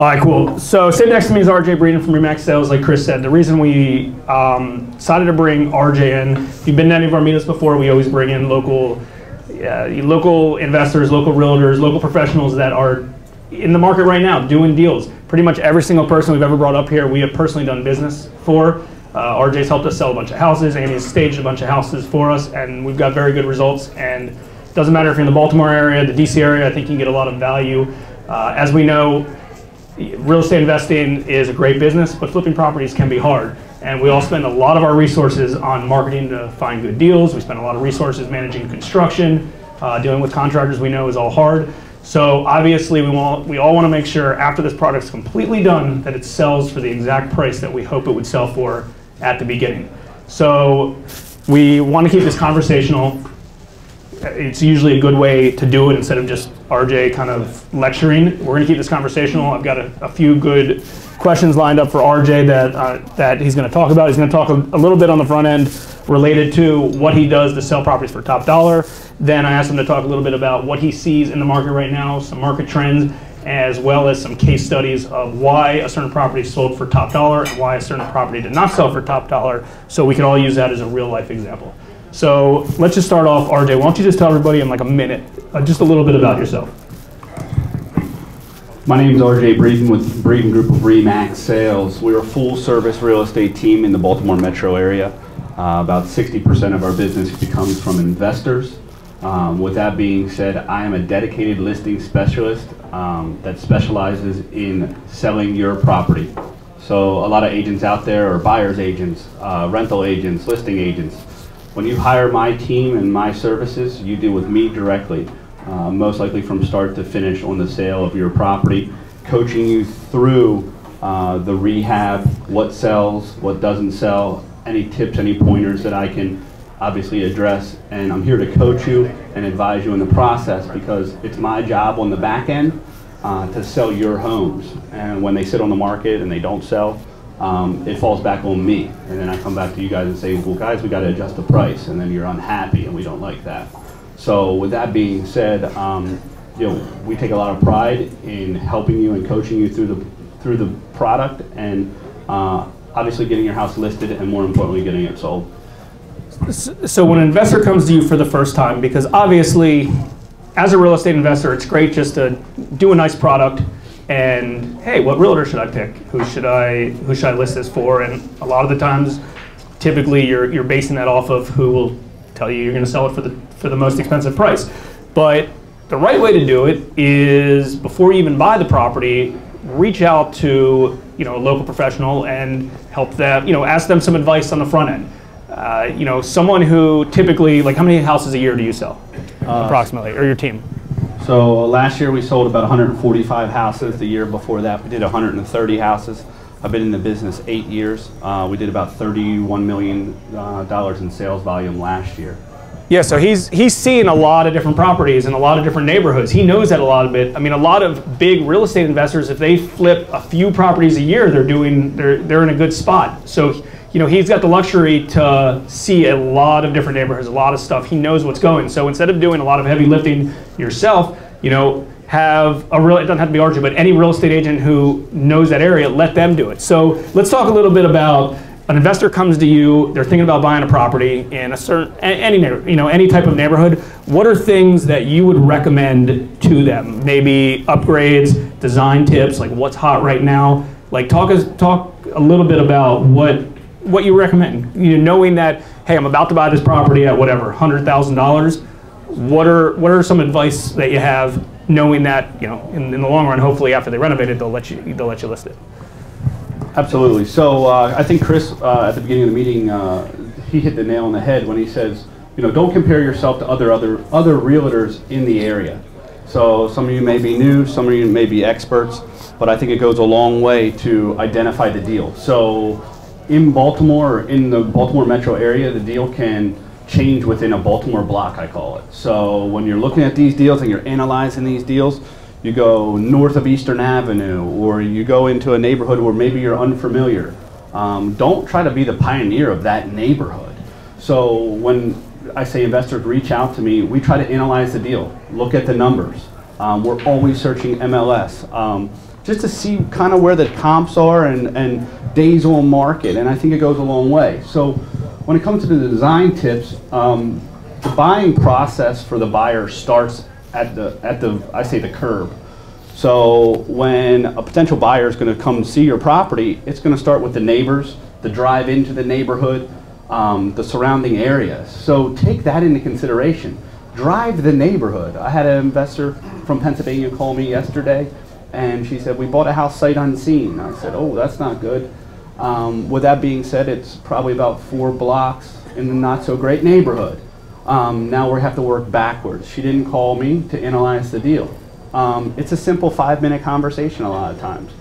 All right, cool. So sitting next to me is RJ Breeden from Remax Sales. Like Chris said, the reason we decided to bring RJ in, if you've been to any of our meetups before, we always bring in local investors, local realtors, local professionals that are in the market right now doing deals. Pretty much every single person we've ever brought up here, we have personally done business for. RJ's helped us sell a bunch of houses. Amy's staged a bunch of houses for us, and we've got very good results. And it doesn't matter if you're in the Baltimore area, the DC area, I think you can get a lot of value. As we know, real estate investing is a great business, but flipping properties can be hard. And we all spend a lot of our resources on marketing to find good deals. We spend a lot of resources managing construction. Dealing with contractors we know is all hard. So obviously we all want to make sure after this product's completely done that it sells for the exact price that we hope it would sell for at the beginning. So we want to keep this conversational. It's usually a good way to do it instead of just RJ kind of lecturing. We're going to keep this conversational. I've got a few good questions lined up for RJ that he's going to talk about. He's going to talk a little bit on the front end related to what he does to sell properties for top dollar. Then I asked him to talk a little bit about what he sees in the market right now, some market trends, as well as some case studies of why a certain property sold for top dollar and why a certain property did not sell for top dollar, so we can all use that as a real life example. So let's just start off. RJ, why don't you just tell everybody in like a minute, just a little bit about yourself. My name is RJ Breeden with Breeden Group of Remax Sales. We're a full service real estate team in the Baltimore metro area. About 60% of our business comes from investors. With that being said, I am a dedicated listing specialist that specializes in selling your property. So a lot of agents out there are buyer's agents, rental agents, listing agents. When you hire my team and my services, you deal with me directly, most likely from start to finish on the sale of your property, coaching you through the rehab, what sells, what doesn't sell, any tips, any pointers that I can obviously address. And I'm here to coach you and advise you in the process because it's my job on the back end to sell your homes. And when they sit on the market and they don't sell, it falls back on me, and then I come back to you guys and say, well guys, we got to adjust the price, and then you're unhappy and we don't like that. So with that being said, we take a lot of pride in helping you and coaching you through the product, and obviously getting your house listed, and more importantly getting it sold. So when an investor comes to you for the first time, because obviously as a real estate investor it's great just to do a nice product and hey, what realtor should I pick? Who should I list this for? And a lot of the times, typically you're basing that off of who will tell you you're going to sell it for the most expensive price. But the right way to do it is before you even buy the property, reach out to a local professional and help them, ask them some advice on the front end. Someone who typically, like, how many houses a year do you sell approximately, or your team? So last year we sold about 145 houses. The year before that we did 130 houses. I've been in the business 8 years. We did about $31 million in sales volume last year. Yeah, so he's seen a lot of different properties in a lot of different neighborhoods. He knows that a lot of it. I mean, a lot of big real estate investors, if they flip a few properties a year, they're in a good spot. So he's got the luxury to see a lot of different neighborhoods, a lot of stuff. He knows what's going. So instead of doing a lot of heavy lifting yourself, have it doesn't have to be RJ, but any real estate agent who knows that area, let them do it. So let's talk a little bit about an investor comes to you, they're thinking about buying a property in a certain, any type of neighborhood. What are things that you would recommend to them? Maybe upgrades, design tips, like what's hot right now. Like talk a little bit about what you recommend. Knowing that, hey, I'm about to buy this property at whatever, $100,000. What are some advice that you have, knowing that in the long run, hopefully after they renovate it, they'll let you list it. Absolutely. So I think Chris at the beginning of the meeting he hit the nail on the head when he says, don't compare yourself to other realtors in the area. So some of you may be new, some of you may be experts, but I think it goes a long way to identify the deal. So in Baltimore, or in the Baltimore metro area, the deal can change within a Baltimore block, I call it. So when you're looking at these deals and you're analyzing these deals, you go north of Eastern Avenue, or you go into a neighborhood where maybe you're unfamiliar. Don't try to be the pioneer of that neighborhood. So when I say investors reach out to me, we try to analyze the deal, look at the numbers. We're always searching MLS. just to see kind of where the comps are and days on market, and I think it goes a long way. So when it comes to the design tips, the buying process for the buyer starts at the curb. So when a potential buyer is going to come see your property, it's going to start with the neighbors, the drive into the neighborhood, the surrounding areas. So take that into consideration. Drive the neighborhood. I had an investor from Pennsylvania call me yesterday, and she said, we bought a house sight unseen. I said, oh, that's not good. With that being said, it's probably about 4 blocks in the not so great neighborhood. Now we have to work backwards. She didn't call me to analyze the deal. It's a simple 5-minute conversation a lot of times.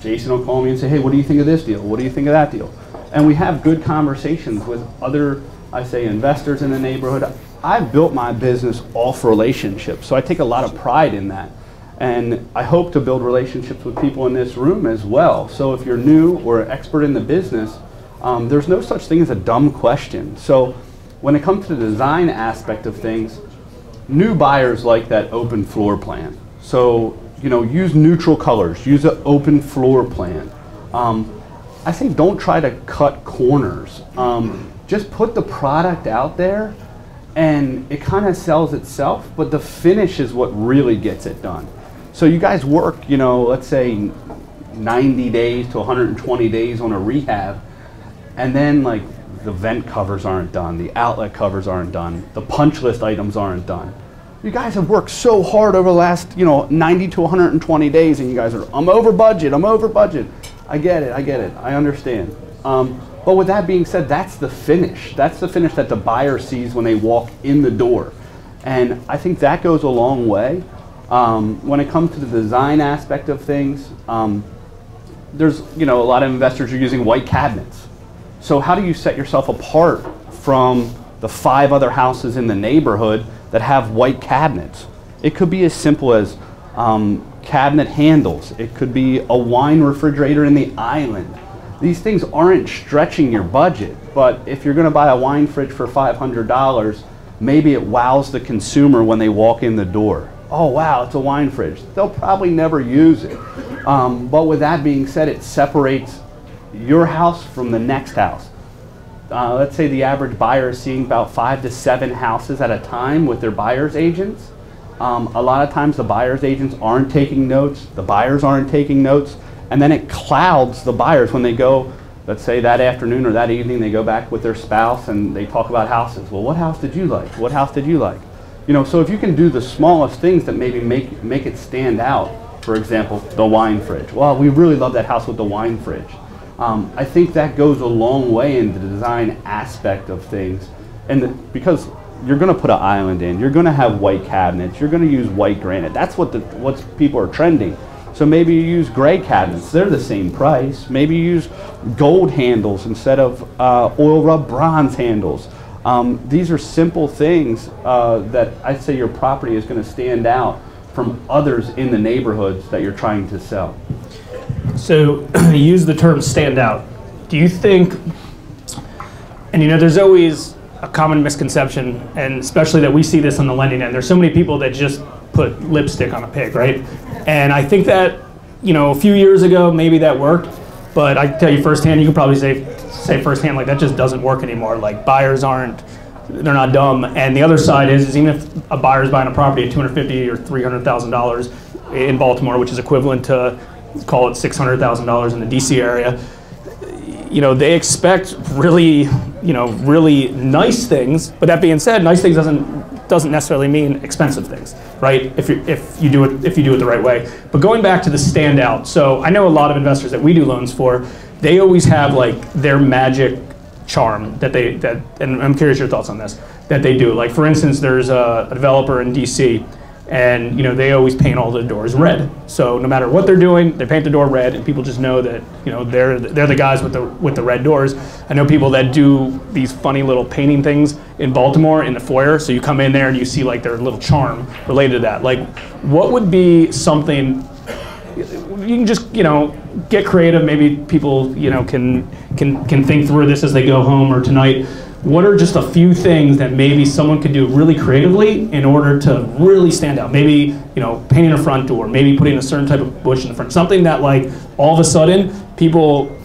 Jason will call me and say, hey, what do you think of this deal? What do you think of that deal? And we have good conversations with other, I say, investors in the neighborhood. I've built my business off relationships, so I take a lot of pride in that. And I hope to build relationships with people in this room as well. So if you're new or an expert in the business, there's no such thing as a dumb question. So when it comes to the design aspect of things, new buyers like that open floor plan. So, you know, use neutral colors, use an open floor plan. I say don't try to cut corners. Just put the product out there and it kind of sells itself, but the finish is what really gets it done. So you guys work, you know, let's say 90 days to 120 days on a rehab, and then like the vent covers aren't done, the outlet covers aren't done, the punch list items aren't done. You guys have worked so hard over the last, you know, 90 to 120 days, and you guys are, I'm over budget, I'm over budget. I get it, I understand. But with that being said, that's the finish. That's the finish that the buyer sees when they walk in the door. And I think that goes a long way. When it comes to the design aspect of things, there's, you know, a lot of investors are using white cabinets. So how do you set yourself apart from the 5 other houses in the neighborhood that have white cabinets? It could be as simple as cabinet handles. It could be a wine refrigerator in the island. These things aren't stretching your budget, but if you're going to buy a wine fridge for $500, maybe it wows the consumer when they walk in the door. Oh wow, it's a wine fridge. They'll probably never use it. But with that being said, it separates your house from the next house. Let's say the average buyer is seeing about 5 to 7 houses at a time with their buyer's agents. A lot of times the buyer's agents aren't taking notes, the buyers aren't taking notes, and then it clouds the buyers when they go, let's say that afternoon or that evening, they go back with their spouse and they talk about houses. Well, what house did you like? What house did you like? You know, so if you can do the smallest things that maybe make it stand out, for example, the wine fridge. Well, we really love that house with the wine fridge. I think that goes a long way in the design aspect of things. And because you're going to put an island in, you're going to have white cabinets, you're going to use white granite. That's what people are trending. So maybe you use gray cabinets, they're the same price. Maybe you use gold handles instead of oil rub bronze handles. These are simple things that I'd say your property is going to stand out from others in the neighborhoods that you're trying to sell. So you use the term stand out. Do you think, and you know, there's always a common misconception, and especially that we see this on the lending end, there's so many people that just put lipstick on a pig, right? And I think that, you know, a few years ago, maybe that worked, but I can tell you firsthand, you can probably say firsthand, like that just doesn't work anymore. Like buyers they're not dumb. And the other side is even if a buyer's buying a property at $250,000 or $300,000 in Baltimore, which is equivalent to, call it $600,000 in the DC area, you know, they expect really, you know, really nice things. But that being said, nice things doesn't necessarily mean expensive things, right? If you do it the right way. But going back to the standout, so I know a lot of investors that we do loans for, they always have like their magic charm that and I'm curious your thoughts on this, that they do. Like for instance, there's a developer in DC, and you know, they always paint all the doors red. So no matter what they're doing, they paint the door red, and people just know that, you know, they're the guys with the red doors. I know people that do these funny little painting things in Baltimore in the foyer. So you come in there and you see like their little charm related to that. Like, what would be something you can just, you know, get creative? Maybe people, you know, can think through this as they go home or tonight. what are just a few things that maybe someone could do really creatively in order to really stand out? Maybe, you know, painting a front door, maybe putting a certain type of bush in the front, something that like all of a sudden people,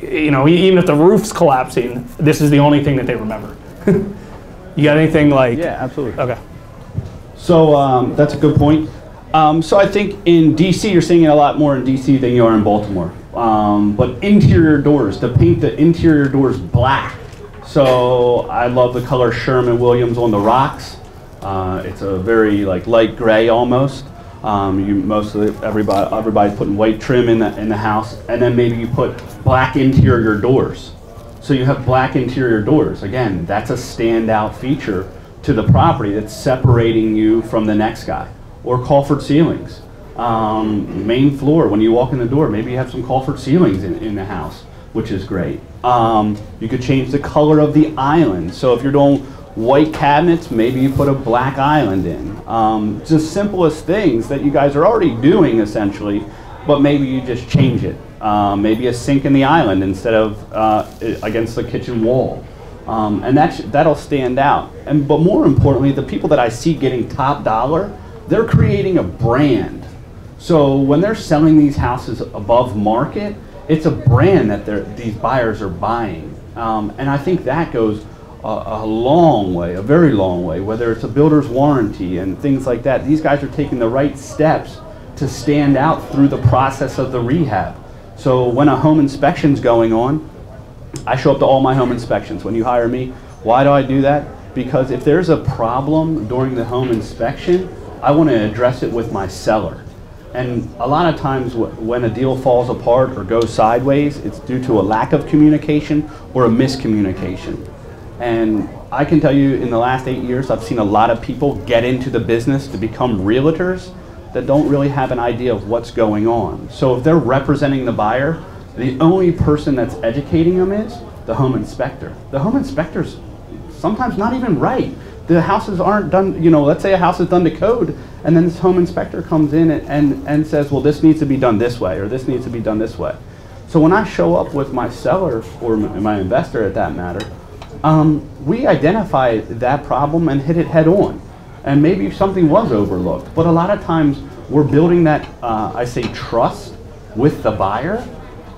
you know, even if the roof's collapsing, this is the only thing that they remember. You got anything like? Yeah, absolutely. Okay. So that's a good point. So I think in DC, you're seeing it a lot more in DC than you are in Baltimore. But interior doors, to paint the interior doors black. So I love the color Sherman-Williams on the rocks. It's a very like light gray almost. Everybody's putting white trim in the house, and then maybe you put black interior doors. So you have black interior doors. Again, that's a standout feature to the property that's separating you from the next guy. Or Colford ceilings. Main floor, when you walk in the door, maybe you have some Colford ceilings in the house, which is great. You could change the color of the island. So if you're doing white cabinets, maybe you put a black island in. Just simplest things that you guys are already doing essentially, but maybe you just change it. Maybe a sink in the island instead of against the kitchen wall. And that'll stand out. But more importantly, the people that I see getting top dollar, they're creating a brand. So when they're selling these houses above market, it's a brand that these buyers are buying. And I think that goes a long way, a very long way, whether it's a builder's warranty and things like that. These guys are taking the right steps to stand out through the process of the rehab. So when a home inspection's going on, I show up to all my home inspections. When you hire me, why do I do that? Because if there's a problem during the home inspection, I want to address it with my seller. And a lot of times when a deal falls apart or goes sideways, it's due to a lack of communication or a miscommunication. And I can tell you in the last 8 years, I've seen a lot of people get into the business to become realtors that don't really have an idea of what's going on. So if they're representing the buyer, the only person that's educating them is the home inspector. The home inspector's sometimes not even right. The houses aren't done, you know, let's say a house is done to code, and then this home inspector comes in and says, well, this needs to be done this way, or this needs to be done this way. So when I show up with my seller, or my investor at that matter, we identify that problem and hit it head on. And maybe something was overlooked, but a lot of times we're building that, I say, trust with the buyer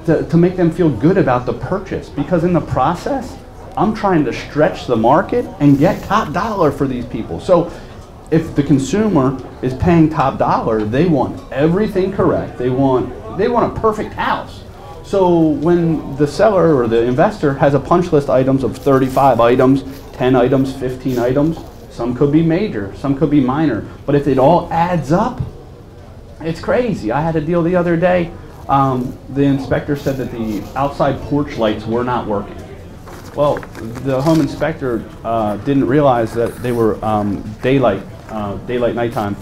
to make them feel good about the purchase, because in the process, I'm trying to stretch the market and get top dollar for these people. So if the consumer is paying top dollar, they want everything correct. They want a perfect house. So when the seller or the investor has a punch list items of 35 items, 10 items, 15 items, some could be major, some could be minor, but if it all adds up, it's crazy. I had a deal the other day. The inspector said that the outside porch lights were not working. Well, the home inspector didn't realize that they were daylight, nighttime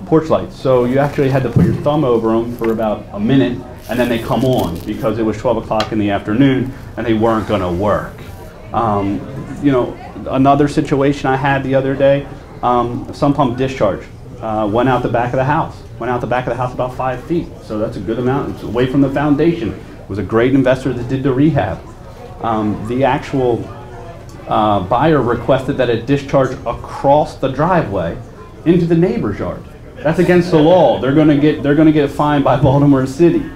porch lights. So you actually had to put your thumb over them for about a minute, and then they come on because it was 12 o'clock in the afternoon and they weren't going to work. You know, another situation I had the other day, sump pump discharge went out the back of the house. Went out the back of the house about 5 feet. So that's a good amount. It's away from the foundation. It was a great investor that did the rehab. The actual buyer requested that it discharge across the driveway into the neighbor's yard. That's against the law. They're going to get fined by Baltimore City.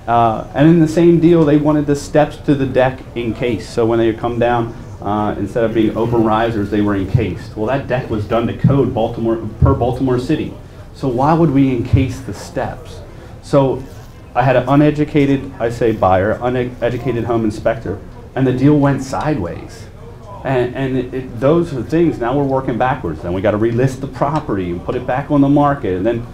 And in the same deal, they wanted the steps to the deck encased. So when they come down, instead of being open risers, they were encased. Well, that deck was done to code per Baltimore City. So why would we encase the steps? So I had an uneducated, I say buyer, uneducated home inspector, and the deal went sideways. And those are the things, now we're working backwards. Then we got to relist the property and put it back on the market. And then,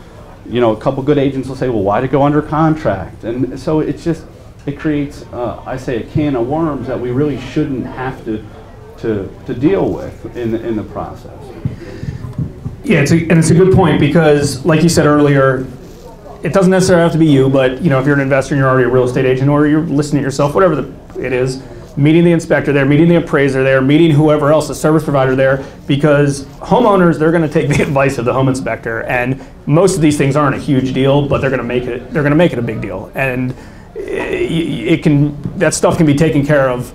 you know, a couple good agents will say, well, why to go under contract? And so it's just, it creates, I say, a can of worms that we really shouldn't have to deal with in the process. Yeah, it's a good point, because like you said earlier, it doesn't necessarily have to be you, but you know, if you're an investor and you're already a real estate agent, or you're listing it yourself, whatever it is, meeting the inspector there, meeting the appraiser there, meeting whoever else, the service provider there, because homeowners, they're going to take the advice of the home inspector, and most of these things aren't a huge deal, but they're going to make it a big deal, and that stuff can be taken care of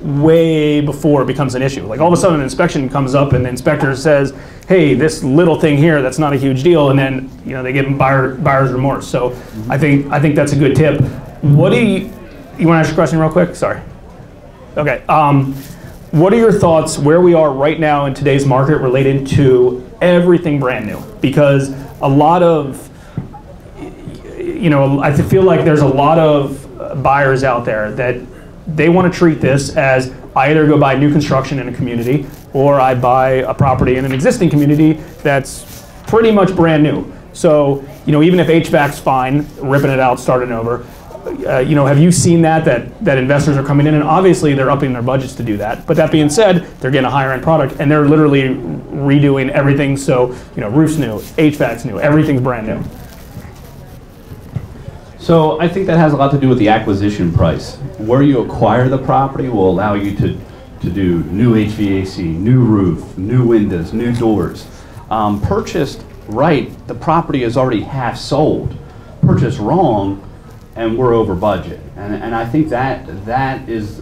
way before it becomes an issue. Like all of a sudden an inspection comes up and the inspector says, hey, this little thing here, that's not a huge deal, and then they give them buyer's remorse. So I think that's a good tip. What do you want to ask a question real quick? Sorry. Okay. What are your thoughts where we are right now in today's market related to everything brand new? Because a lot of, I feel like there's a lot of buyers out there that they want to treat this as I either go buy new construction in a community or I buy a property in an existing community that's pretty much brand new. So, even if HVAC's fine, ripping it out, starting over, have you seen that investors are coming in, and obviously they're upping their budgets to do that. But that being said, they're getting a higher end product and they're literally redoing everything. So, roof's new, HVAC's new, everything's brand new. So I think that has a lot to do with the acquisition price. Where you acquire the property will allow you to do new HVAC, new roof, new windows, new doors. Purchased right, the property is already half sold. Purchased wrong, and we're over budget. And I think that is,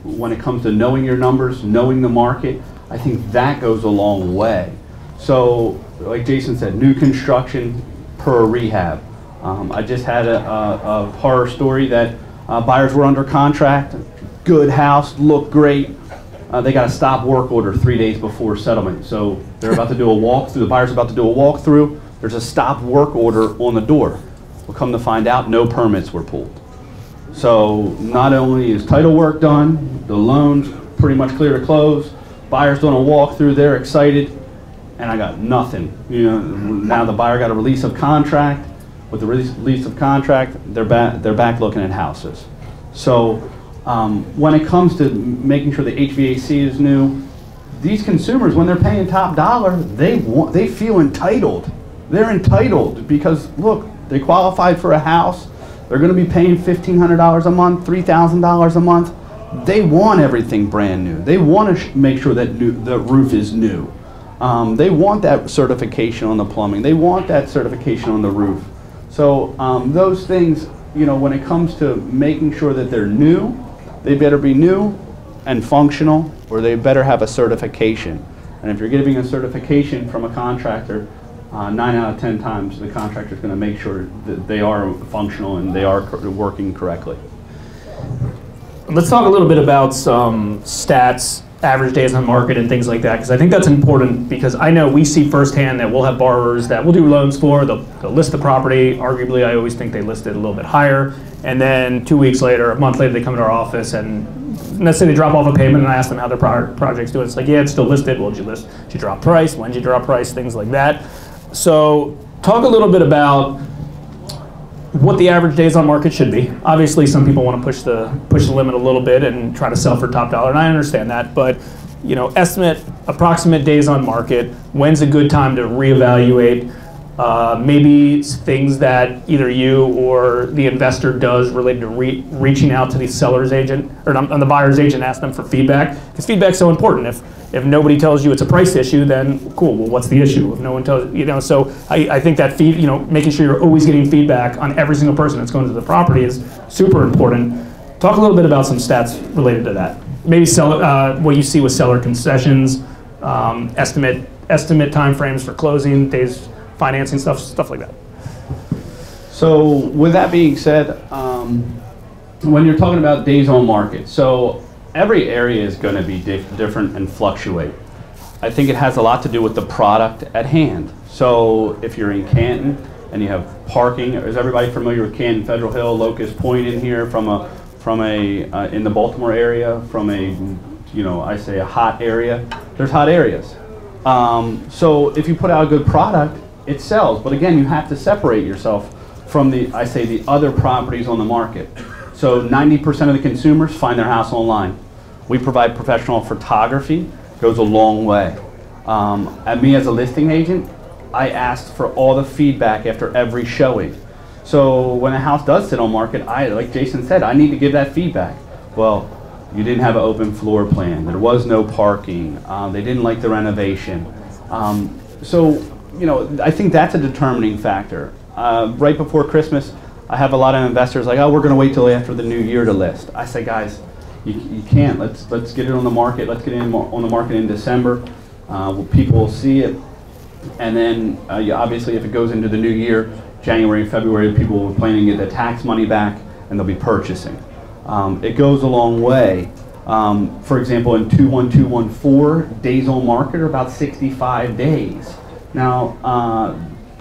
when it comes to knowing your numbers, knowing the market, I think that goes a long way. So, like Jason said, new construction per rehab. I just had a horror story that buyers were under contract, good house, looked great. They got a stop work order 3 days before settlement. So they're about to do a walkthrough, the buyer's about to do a walkthrough, there's a stop work order on the door. We'll come to find out no permits were pulled. So not only is title work done, the loan's pretty much clear to close, buyer's doing a walkthrough, they're excited, and I got nothing. Now the buyer got a release of contract. With the release of contract, they're back looking at houses. So when it comes to making sure the HVAC is new, these consumers, when they're paying top dollar, they feel entitled. They're entitled because look, they qualified for a house. They're going to be paying $1,500 a month, $3,000 a month. They want everything brand new. They want to make sure that the roof is new. They want that certification on the plumbing. They want that certification on the roof. So those things, when it comes to making sure that they're new, they better be new and functional, or they better have a certification. And if you're giving a certification from a contractor, 9 out of 10 times the contractor's going to make sure that they are functional and they are working correctly. Let's talk a little bit about some stats, average days on market and things like that, because I think that's important, because I know we see firsthand that we'll have borrowers that we'll do loans for, they'll list the property, arguably I always think they list it a little bit higher, and then 2 weeks later, a month later, they come to our office and let's say they drop off a payment and I ask them how their project's doing. It's like, yeah, it's still listed. Well, did you list? Did you drop price? When did you drop price? Things like that. So talk a little bit about what the average days on market should be. Obviously, some people want to push the limit a little bit and try to sell for top dollar, and I understand that. But estimate approximate days on market. When's a good time to reevaluate? Maybe things that either you or the investor does related to reaching out to the seller's agent or on the buyer's agent, ask them for feedback, because feedback's so important. If nobody tells you it's a price issue, then cool. Well, what's the issue? If no one tells so I think that making sure you're always getting feedback on every single person that's going to the property is super important. Talk a little bit about some stats related to that. Maybe what you see with seller concessions, estimate timeframes for closing, days, financing stuff like that. So with that being said, when you're talking about days on market, so every area is going to be different and fluctuate. I think it has a lot to do with the product at hand. So if you're in Canton and you have parking, is everybody familiar with Canton, Federal Hill, Locust Point in here in the Baltimore area, from I say a hot area? There's hot areas. So if you put out a good product, it sells. But again, you have to separate yourself from the other properties on the market. So 90% of the consumers find their house online. We provide professional photography, goes a long way. At me as a listing agent, I asked for all the feedback after every showing. So when a house does sit on market, like Jason said, I need to give that feedback. Well, you didn't have an open floor plan. There was no parking. They didn't like the renovation. I think that's a determining factor. Right before Christmas, I have a lot of investors like, oh, we're going to wait till after the new year to list. I say, guys, You can't. Let's get it on the market. Let's get it on the market in December. People will see it, and then obviously if it goes into the new year, January and February, people will be planning to get the tax money back, and they'll be purchasing. It goes a long way. For example, in 21214, days on market are about 65 days. Now,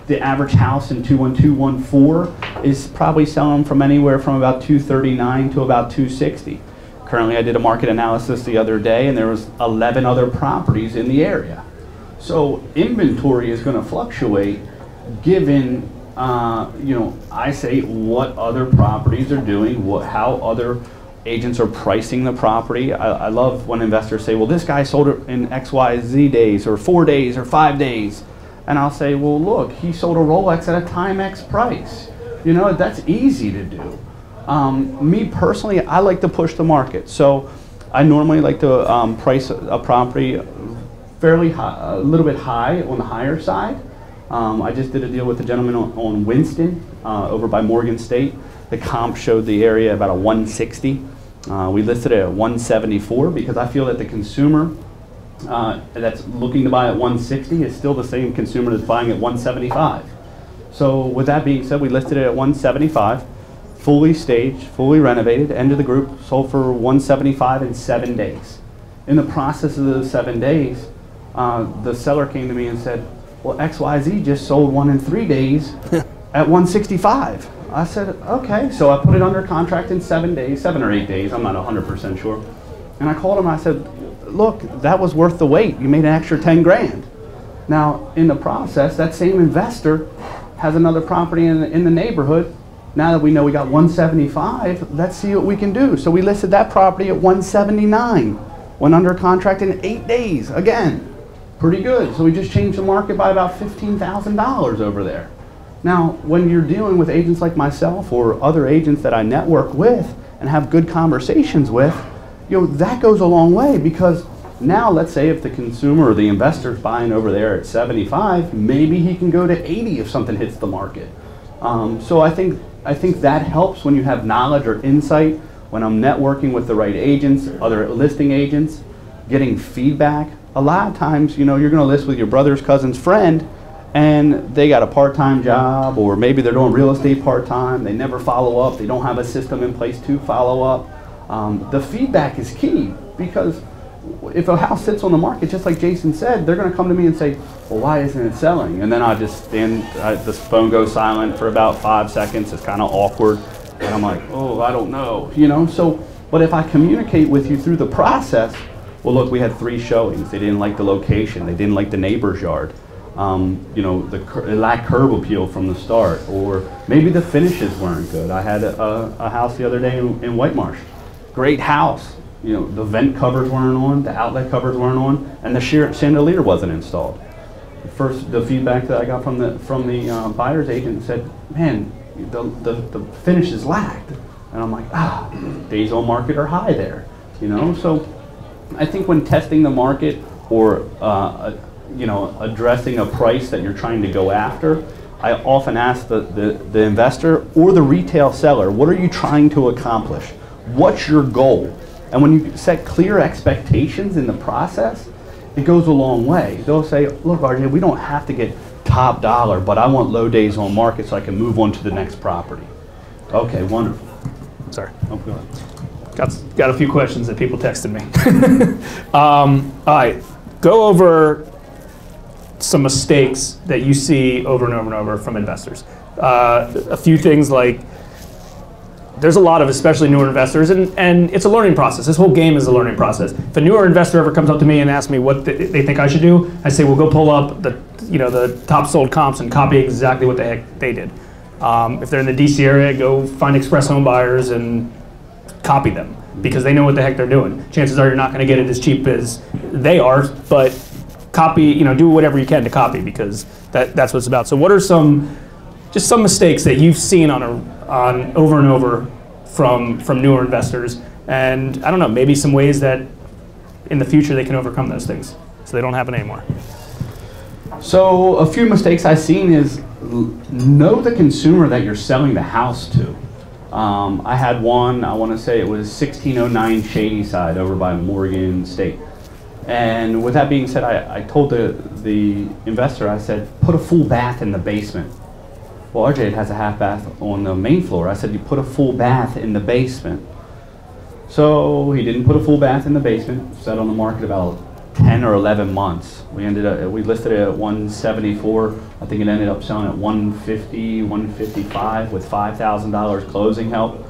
the average house in 21214 is probably selling from anywhere from about 239 to about 260. Currently, I did a market analysis the other day, and there was 11 other properties in the area. So inventory is going to fluctuate given, I say what other properties are doing, how other agents are pricing the property. I love when investors say, well, this guy sold it in XYZ days, or 4 days, or 5 days. And I'll say, well, look, he sold a Rolex at a time X price. That's easy to do. Me personally, I like to push the market. So I normally like to price a property fairly high, a little bit high on the higher side. I just did a deal with a gentleman on Winston over by Morgan State. The comp showed the area about a 160. We listed it at 174 because I feel that the consumer that's looking to buy at 160 is still the same consumer that's buying at 175. So with that being said, we listed it at 175, fully staged, fully renovated, end of the group, sold for 175 in 7 days. In the process of those 7 days, the seller came to me and said, well, XYZ just sold one in 3 days at 165. I said, okay. So I put it under contract in 7 days, 7 or 8 days, I'm not 100% sure. And I called him, I said, look, that was worth the wait. You made an extra 10 grand. Now, in the process, that same investor has another property in the neighborhood. Now that we know we got 175, let's see what we can do. So we listed that property at 179, went under contract in 8 days. Again, pretty good. So we just changed the market by about $15,000 over there. Now, when you're dealing with agents like myself or other agents that I network with and have good conversations with, that goes a long way, because now let's say if the consumer or the investor's buying over there at 75, maybe he can go to 80 if something hits the market. So I think that helps when you have knowledge or insight, when I'm networking with the right agents, other listing agents, getting feedback. A lot of times, you're going to list with your brother's cousin's friend, and they got a part-time job, or maybe they're doing real estate part-time, they never follow up, they don't have a system in place to follow up. The feedback is key, because if a house sits on the market, just like Jason said, they're going to come to me and say, well, why isn't it selling? And then I just stand, the phone goes silent for about 5 seconds. It's kind of awkward. And I'm like, oh, I don't know, So, but if I communicate with you through the process, well, look, we had 3 showings. They didn't like the location. They didn't like the neighbor's yard. It lacked curb appeal from the start, or maybe the finishes weren't good. I had a house the other day in White Marsh. Great house. The vent covers weren't on, the outlet covers weren't on, and the chandelier wasn't installed. The feedback that I got from the buyer's agent said, man, the finishes lacked. And I'm like, days on market are high there. So I think when testing the market or addressing a price that you're trying to go after, I often ask the investor or the retail seller, what are you trying to accomplish? What's your goal? And when you set clear expectations in the process, it goes a long way. They'll say, look, RJ, we don't have to get top dollar, but I want low days on market so I can move on to the next property. Okay, wonderful. Sorry. Oh, go ahead. Got a few questions that people texted me. All right, go over some mistakes that you see over and over and over from investors. A few things like, there's a lot of, especially newer investors, and it's a learning process. This whole game is a learning process. If a newer investor ever comes up to me and asks me what they think I should do, I say, well, go pull up the top sold comps and copy exactly what the heck they did. If they're in the DC area, go find Express Home Buyers and copy them, because they know what the heck they're doing. Chances are you're not going to get it as cheap as they are, but copy, do whatever you can to copy, because that's what it's about. So what are some mistakes that you've seen on over and over from newer investors, and I don't know, maybe some ways that in the future they can overcome those things so they don't happen anymore? So a few mistakes I've seen is know the consumer that you're selling the house to. I had one, I want to say it was 1609 Shadyside over by Morgan State. And with that being said, I told the investor, I said, put a full bath in the basement. Well, RJ has a half bath on the main floor. I said, you put a full bath in the basement. So he didn't put a full bath in the basement, sat on the market about 10 or 11 months. We listed it at 174. I think it ended up selling at 150, 155 with $5,000 closing help.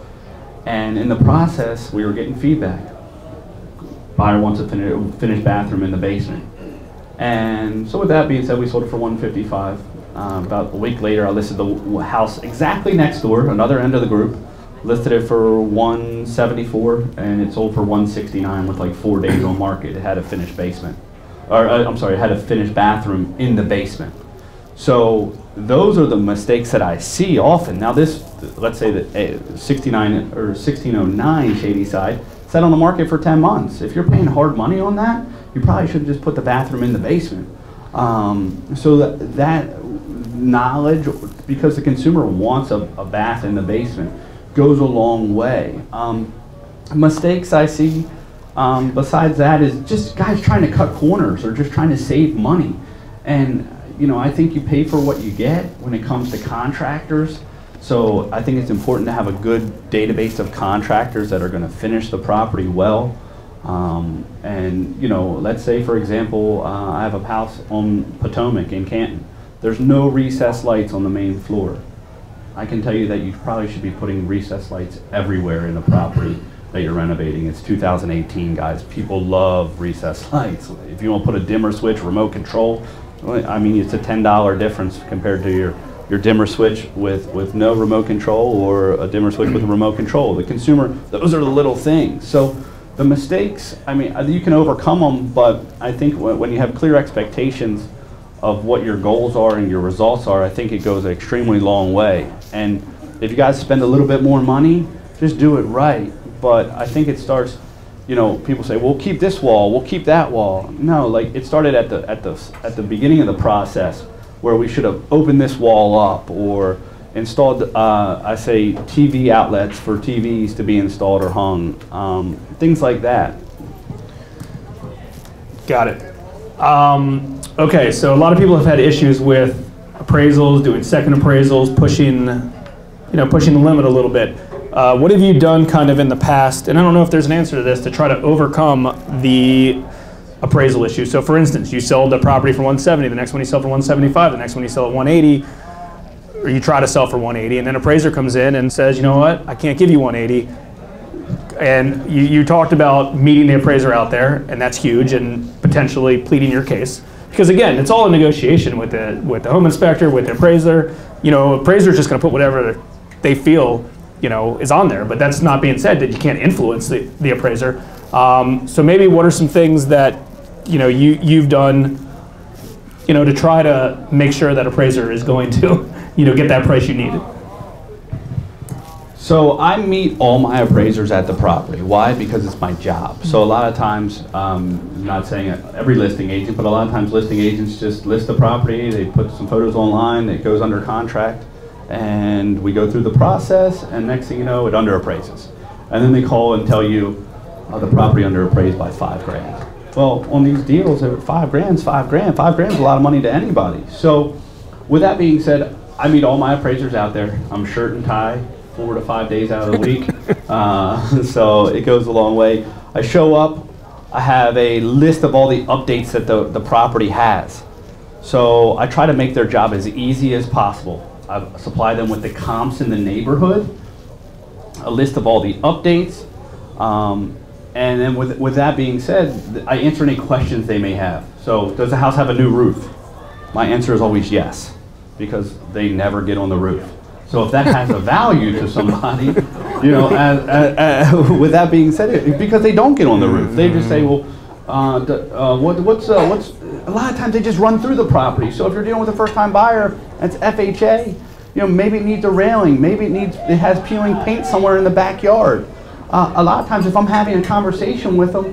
And in the process, we were getting feedback. Buyer wants a finished bathroom in the basement. And so with that being said, we sold it for 155. About a week later, I listed the house exactly next door, another end of the group. Listed it for 174, and it sold for 169 with like 4 days on market. It had a finished basement, or I'm sorry, it had a finished bathroom in the basement. So those are the mistakes that I see often. Now this, let's say that 69 or 1609 Shadyside sat on the market for 10 months. If you're paying hard money on that, you probably should just put the bathroom in the basement. So that knowledge, because the consumer wants a bath in the basement, goes a long way. Mistakes I see besides that is just guys trying to cut corners or just trying to save money. And you know, I think you pay for what you get when it comes to contractors. So I think it's important to have a good database of contractors that are going to finish the property well. And you know, let's say for example, I have a house on Potomac in Canton. There's no recessed lights on the main floor. I can tell you that you probably should be putting recessed lights everywhere in the property that you're renovating. It's 2018, guys. People love recessed lights. If you want to put a dimmer switch, remote control, I mean, it's a $10 difference compared to your dimmer switch with no remote control or a dimmer switch with a remote control. The consumer, those are the little things. So the mistakes, I mean, you can overcome them, but I think when you have clear expectations of what your goals are and your results are, I think it goes an extremely long way. And if you guys spend a little bit more money, just do it right. But I think it starts, you know, people say, we'll keep this wall, we'll keep that wall. No, like it started at the beginning of the process where we should have opened this wall up or installed, I say, TV outlets for TVs to be installed or hung, things like that. Got it. Okay, so a lot of people have had issues with appraisals, doing second appraisals, pushing the limit a little bit. What have you done kind of in the past, and I don't know if there's an answer to this, to try to overcome the appraisal issue? So for instance, you sold the property for 170, the next one you sell for 175, the next one you sell at 180, or you try to sell for 180, and then an appraiser comes in and says, you know what, I can't give you 180. And you talked about meeting the appraiser out there, and that's huge, and potentially pleading your case. Because again, it's all a negotiation with the home inspector, with the appraiser. You know, appraiser's just going to put whatever they feel, you know, is on there. But that's not being said that you can't influence the appraiser. So maybe what are some things that, you know, you've done, you know, to try to make sure that appraiser is going to, you know, get that price you need? So I meet all my appraisers at the property. Why? Because it's my job. So a lot of times, not saying every listing agent, but a lot of times listing agents just list the property, they put some photos online, it goes under contract, and we go through the process, and next thing you know, it under appraises. And then they call and tell you the property under appraised by $5 grand. Well, on these deals, $5 grand's $5 grand. $5 grand's a lot of money to anybody. So with that being said, I meet all my appraisers out there. I'm shirt and tie, 4 to 5 days out of the week, so it goes a long way. I show up, I have a list of all the updates that the property has. So I try to make their job as easy as possible. I supply them with the comps in the neighborhood, a list of all the updates, and then with that being said, I answer any questions they may have. So does the house have a new roof? My answer is always yes, because they never get on the roof. So if that has a value to somebody, you know, with that being said, because they don't get on the roof, they just say, well, what's a lot of times they just run through the property. So if you're dealing with a first-time buyer, and it's FHA, you know, maybe it needs a railing, maybe it has peeling paint somewhere in the backyard. A lot of times, if I'm having a conversation with them,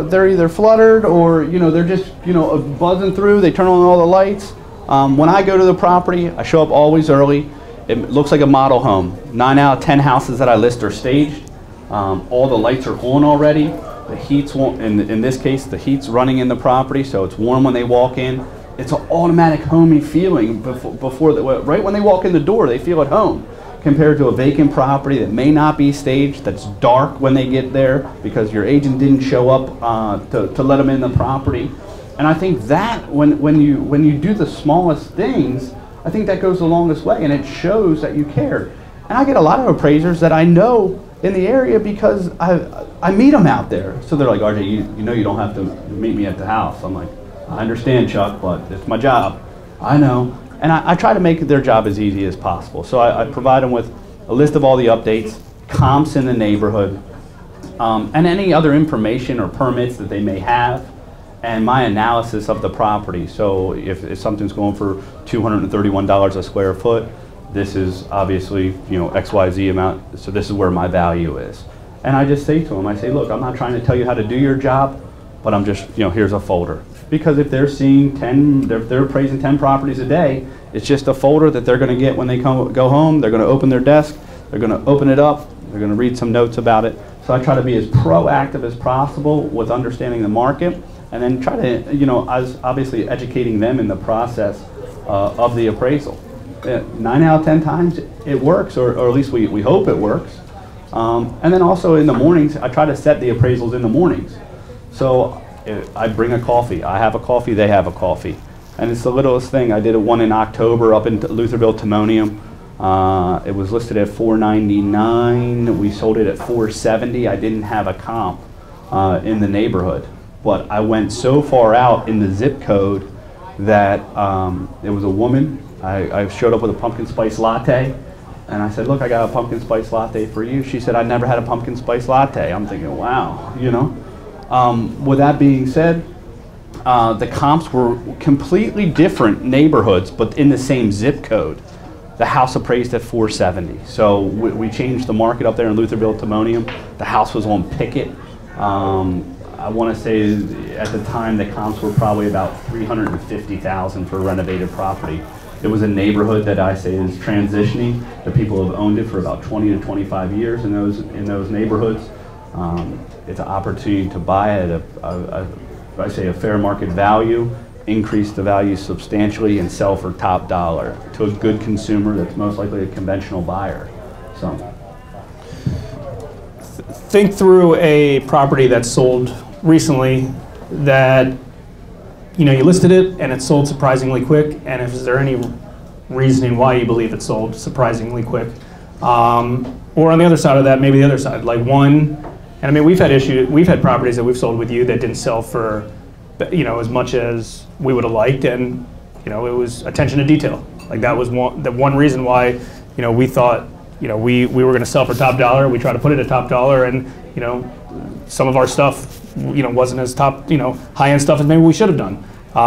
they're either fluttered or, you know, they're just, you know, buzzing through. They turn on all the lights. When I go to the property, I show up always early. It looks like a model home. 9 out of 10 houses that I list are staged. All the lights are on already. The heat's in this case, the heat's running in the property, so it's warm when they walk in. It's an automatic homey feeling right when they walk in the door, they feel at home. Compared to a vacant property that may not be staged, that's dark when they get there because your agent didn't show up to let them in the property. And I think that when you do the smallest things, I think that goes the longest way, and it shows that you care. And I get a lot of appraisers that I know in the area because I meet them out there. So they're like, RJ, you know you don't have to meet me at the house. I'm like, I understand, Chuck, but it's my job. I know. And I try to make their job as easy as possible. So I provide them with a list of all the updates, comps in the neighborhood, and any other information or permits that they may have, and my analysis of the property. So if something's going for $231 a square foot, this is obviously, XYZ amount, so this is where my value is. And I just say to them, I say, look, I'm not trying to tell you how to do your job, but I'm just, here's a folder. Because if they're seeing they're appraising 10 properties a day, it's just a folder that they're going to get when they go home. They're going to open their desk, they're going to open it up, they're going to read some notes about it. So I try to be as proactive as possible with understanding the market, and then try to, as obviously educating them in the process of the appraisal. 9 out of 10 times it works, or at least we hope it works. And then also in the mornings, I try to set the appraisals in the mornings. So I bring a coffee, I have a coffee, they have a coffee. And it's the littlest thing. I did one in October up in Lutherville, Timonium. It was listed at $499. We sold it at $470. I didn't have a comp in the neighborhood. But I went so far out in the zip code that it was a woman. I showed up with a pumpkin spice latte. And I said, look, I got a pumpkin spice latte for you. She said, I never had a pumpkin spice latte. I'm thinking, wow, With that being said, the comps were completely different neighborhoods, but in the same zip code. The house appraised at $470. So we changed the market up there in Lutherville, Timonium. The house was on Pickett. I want to say at the time the comps were probably about $350,000 for a renovated property. It was a neighborhood that I say is transitioning. The people have owned it for about 20 to 25 years in those neighborhoods. It's an opportunity to buy at a fair market value, increase the value substantially, and sell for top dollar to a good consumer that's most likely a conventional buyer. So, think through a property that's sold recently that you listed it and it sold surprisingly quick, and is there any reasoning why you believe it sold surprisingly quick? Or on the other side of that, maybe the other side, like one. And I mean, we've had properties that we've sold with you that didn't sell for, as much as we would have liked, and it was attention to detail. Like that was the one reason why, we thought, we were going to sell for top dollar. We tried to put it at top dollar, and some of our stuff, wasn't as top, high end stuff as maybe we should have done.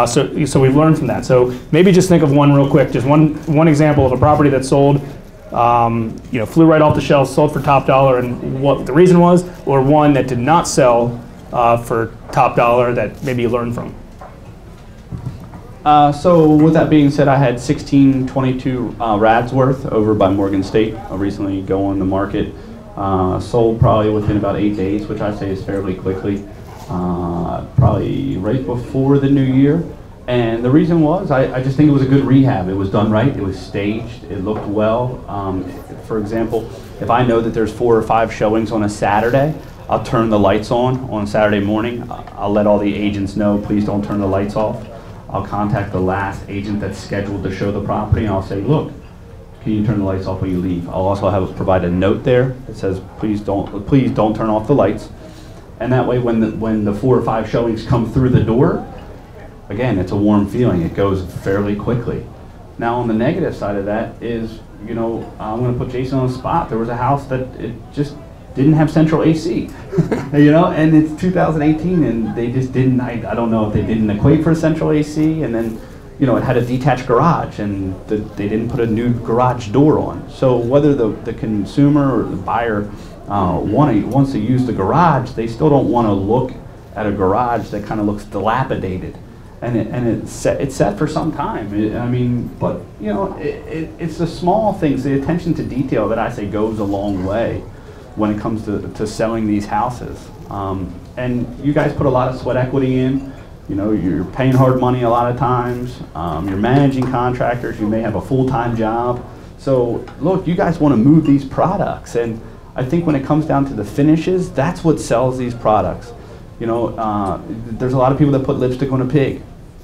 So we've learned from that. So maybe just think of one real quick, just one example of a property that sold. Flew right off the shelf, sold for top dollar, and what the reason was, or one that did not sell for top dollar that maybe you learned from. So with that being said, I had 1622 Radsworth over by Morgan State recently go on the market. Sold probably within about 8 days, which I say is fairly quickly, probably right before the new year. And the reason was, I just think it was a good rehab. It was done right, it was staged, it looked well. For example, if I know that there's 4 or 5 showings on a Saturday, I'll turn the lights on Saturday morning. I'll let all the agents know, please don't turn the lights off. I'll contact the last agent that's scheduled to show the property, and I'll say, look, can you turn the lights off when you leave? I'll also provide a note there that says, please don't turn off the lights. And that way, when the 4 or 5 showings come through the door, again, it's a warm feeling. It goes fairly quickly. Now, on the negative side of that is, I'm going to put Jason on the spot. There was a house that it just didn't have central AC, and it's 2018, and they just didn't. I don't know if they didn't equate for central AC, and then, it had a detached garage, and they didn't put a new garage door on. So whether the consumer or the buyer wants to use the garage, they still don't want to look at a garage that kind of looks dilapidated. and it's set for some time. I mean, but you know, it's the small things, the attention to detail that I say goes a long way when it comes to selling these houses. And you guys put a lot of sweat equity in. You know, you're paying hard money a lot of times. You're managing contractors. You may have a full-time job. So look, you guys want to move these products, and I think when it comes down to the finishes, that's what sells these products. You know, there's a lot of people that put lipstick on a pig,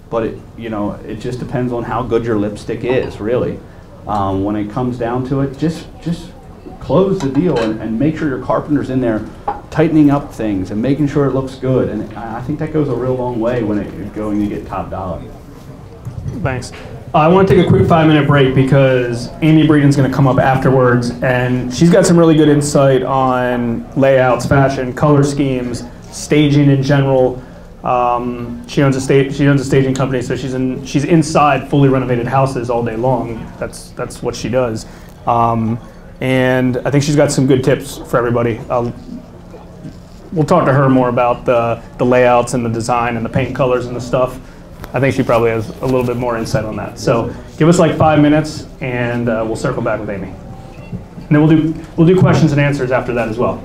but it just depends on how good your lipstick is, really. When it comes down to it, just close the deal and make sure your carpenter's in there tightening up things and making sure it looks good. And I think that goes a real long way when it's going to get top dollar. Thanks. I want to take a quick 5-minute break because Amy Breeden's going to come up afterwards, and she's got some really good insight on layouts, fashion, color schemes, staging in general. She owns a staging company, so she's inside fully renovated houses all day long. That's what she does, and I think she's got some good tips for everybody. We'll talk to her more about the layouts and the design and the paint colors and the stuff. I think she probably has a little bit more insight on that. So give us like 5 minutes, and we'll circle back with Amy, and then we'll do questions and answers after that as well.